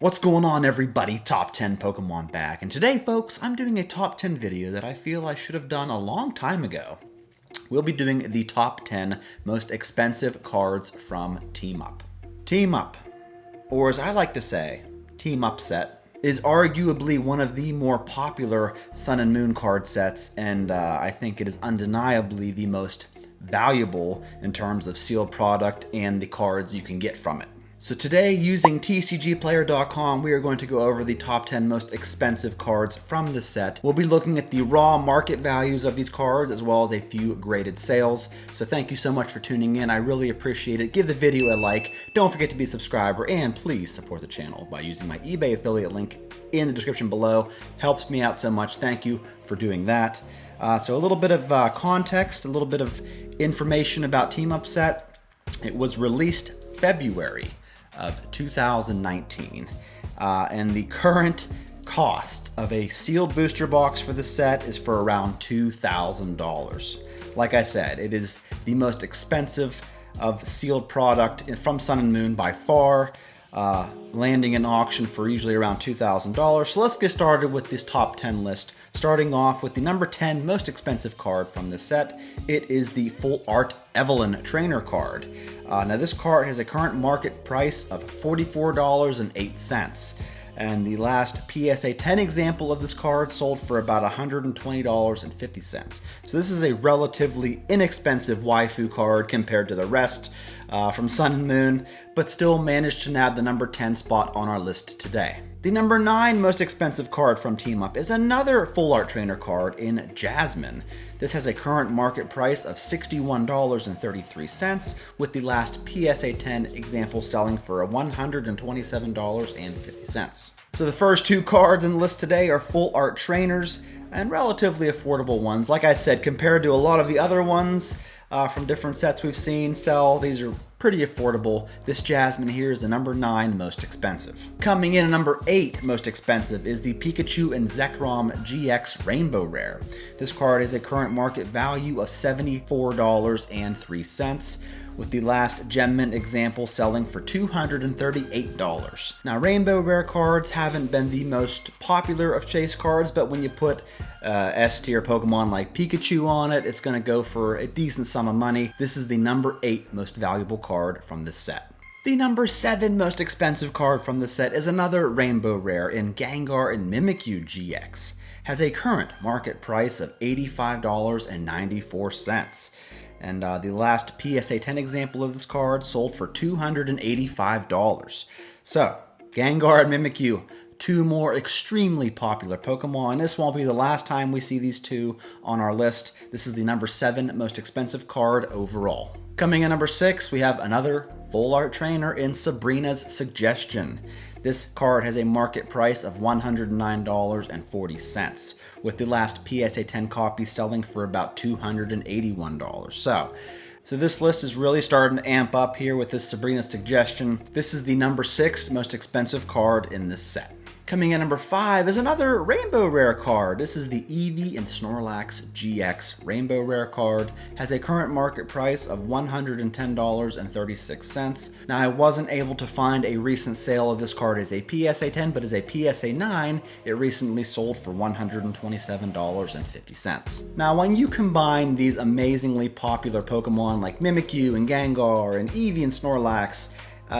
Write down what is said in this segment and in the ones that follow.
What's going on, everybody? Top 10 Pokemon back. And today, folks, I'm doing a top 10 video that I feel I should have done a long time ago. We'll be doing the top 10 most expensive cards from Team Up. Team Up, or as I like to say, Team Up set, is arguably one of the more popular Sun and Moon card sets, and I think it is undeniably the most valuable in terms of sealed product and the cards you can get from it. So today, using tcgplayer.com, we are going to go over the top 10 most expensive cards from the set. We'll be looking at the raw market values of these cards, as well as a few graded sales. So thank you so much for tuning in. I really appreciate it. Give the video a like. Don't forget to be a subscriber, and please support the channel by using my eBay affiliate link in the description below. Helps me out so much. Thank you for doing that. So a little bit of context, a little bit of information about Team Up set. It was released February of 2019, and the current cost of a sealed booster box for the set is for around $2,000. Like I said, it is the most expensive of sealed product from Sun and Moon by far, landing in auction for usually around $2,000. So let's get started with this top 10 list, starting off with the number 10 most expensive card from the set. It is the Full Art Evelyn Trainer card. Now this card has a current market price of $44.08. And the last PSA 10 example of this card sold for about $120.50. So this is a relatively inexpensive waifu card compared to the rest from Sun and Moon, but still managed to nab the number 10 spot on our list today. The number 9 most expensive card from Team Up is another Full Art Trainer card in Jasmine. This has a current market price of $61.33, with the last PSA 10 example selling for $127.50. So the first two cards in the list today are Full Art Trainers, and relatively affordable ones. Like I said, compared to a lot of the other ones from different sets we've seen sell, these are pretty affordable. This Jasmine here is the number 9 most expensive. Coming in at number 8 most expensive is the Pikachu and Zekrom GX Rainbow Rare. This card has a current market value of $74.03, with the last Gem Mint example selling for $238. Now, Rainbow Rare cards haven't been the most popular of chase cards, but when you put S-tier Pokemon like Pikachu on it, it's going to go for a decent sum of money. This is the number 8 most valuable card from this set. The number 7 most expensive card from the set is another Rainbow Rare in Gengar and Mimikyu GX. Has a current market price of $85.94. And the last PSA 10 example of this card sold for $285. So, Gengar and Mimikyu, two more extremely popular Pokemon. This won't be the last time we see these two on our list. This is the number 7 most expensive card overall. Coming in number 6, we have another Full Art Trainer in Sabrina's Suggestion. This card has a market price of $109.40, with the last PSA 10 copy selling for about $281. So this list is really starting to amp up here with this Sabrina's Suggestion. This is the number 6 most expensive card in this set. Coming in number 5 is another Rainbow Rare card. This is the Eevee and Snorlax GX Rainbow Rare card. Has a current market price of $110.36. Now, I wasn't able to find a recent sale of this card as a PSA 10, but as a PSA 9, it recently sold for $127.50. Now, when you combine these amazingly popular Pokemon like Mimikyu and Gengar and Eevee and Snorlax,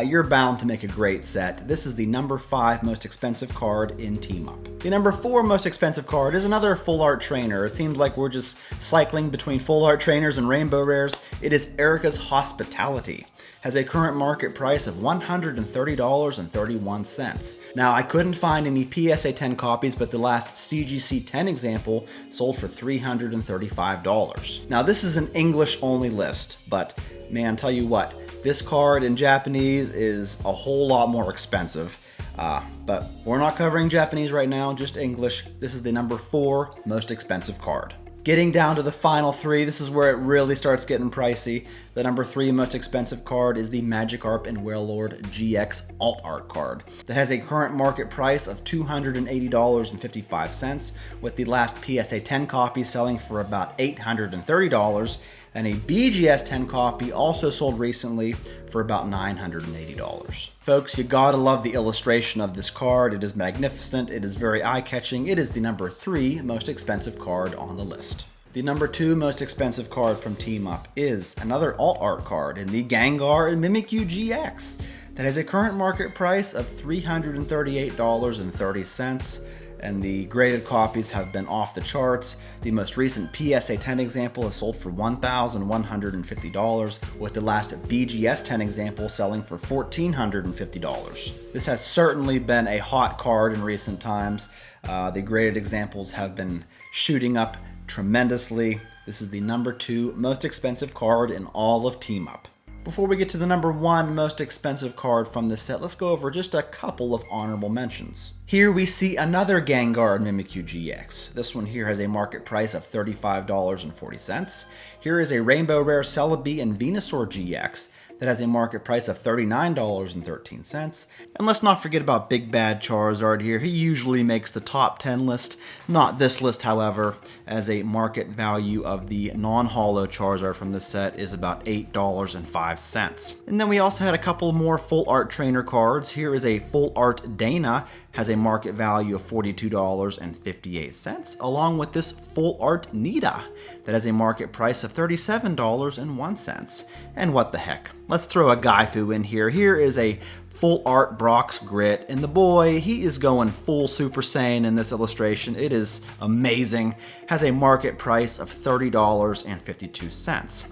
you're bound to make a great set. This is the number 5 most expensive card in Team Up. The number 4 most expensive card is another Full Art Trainer. It seems like we're just cycling between Full Art Trainers and Rainbow Rares. It is Erica's Hospitality. Has a current market price of $130.31. Now, I couldn't find any PSA 10 copies, but the last CGC 10 example sold for $335. Now, this is an English-only list, but man, tell you what, this card in Japanese is a whole lot more expensive, but we're not covering Japanese right now, just English. This is the number 4 most expensive card. Getting down to the final 3, this is where it really starts getting pricey. The number 3 most expensive card is the Magikarp and Wailord GX Alt Art card that has a current market price of $280.55, with the last PSA 10 copy selling for about $830. And a BGS 10 copy also sold recently for about $980. Folks, you gotta love the illustration of this card. It is magnificent, it is very eye-catching. It is the number 3 most expensive card on the list. The number 2 most expensive card from Team Up is another alt art card in the Gengar and Mimikyu GX that has a current market price of $338.30. And the graded copies have been off the charts. The most recent PSA 10 example is sold for $1,150, with the last BGS 10 example selling for $1,450. This has certainly been a hot card in recent times. The graded examples have been shooting up tremendously. This is the number 2 most expensive card in all of Team Up. Before we get to the number 1 most expensive card from this set, let's go over just a couple of honorable mentions. Here we see another Gengar and Mimikyu GX. This one here has a market price of $35.40. Here is a Rainbow Rare Celebi and Venusaur GX that has a market price of $39.13. And let's not forget about Big Bad Charizard here. He usually makes the top 10 list, not this list, however, as a market value of the non-holo Charizard from this set is about $8.05. And then we also had a couple more full art trainer cards. Here is a full art Dana, has a market value of $42.58, along with this full art Nita that has a market price of $37.01. And what the heck, let's throw a Gaifu in here. Here is a full art Brock's Grit, and the boy, he is going full Super Saiyan in this illustration. It is amazing. Has a market price of $30.52.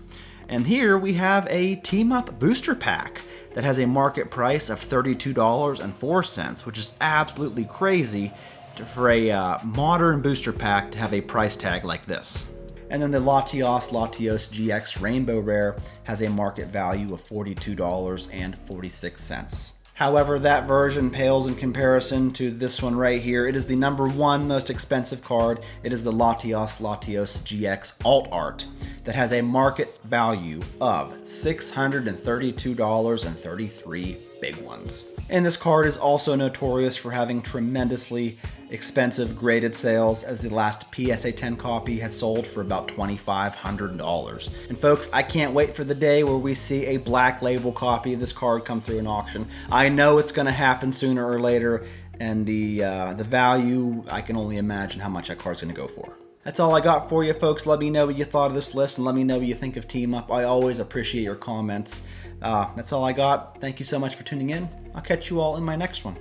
And here we have a Team Up booster pack that has a market price of $32.04, which is absolutely crazy for a modern booster pack to have a price tag like this. And then the Latios GX Rainbow Rare has a market value of $42.46. However, that version pales in comparison to this one right here. It is the number 1 most expensive card. It is the Latios GX Alt Art that has a market value of $632.33 big ones. And this card is also notorious for having tremendously expensive graded sales, as the last PSA 10 copy had sold for about $2,500. And folks, I can't wait for the day where we see a black label copy of this card come through an auction. I know it's going to happen sooner or later, and the value, I can only imagine how much that card's going to go for. That's all I got for you, folks. Let me know what you thought of this list, and let me know what you think of Team Up. I always appreciate your comments. That's all I got. Thank you so much for tuning in. I'll catch you all in my next one.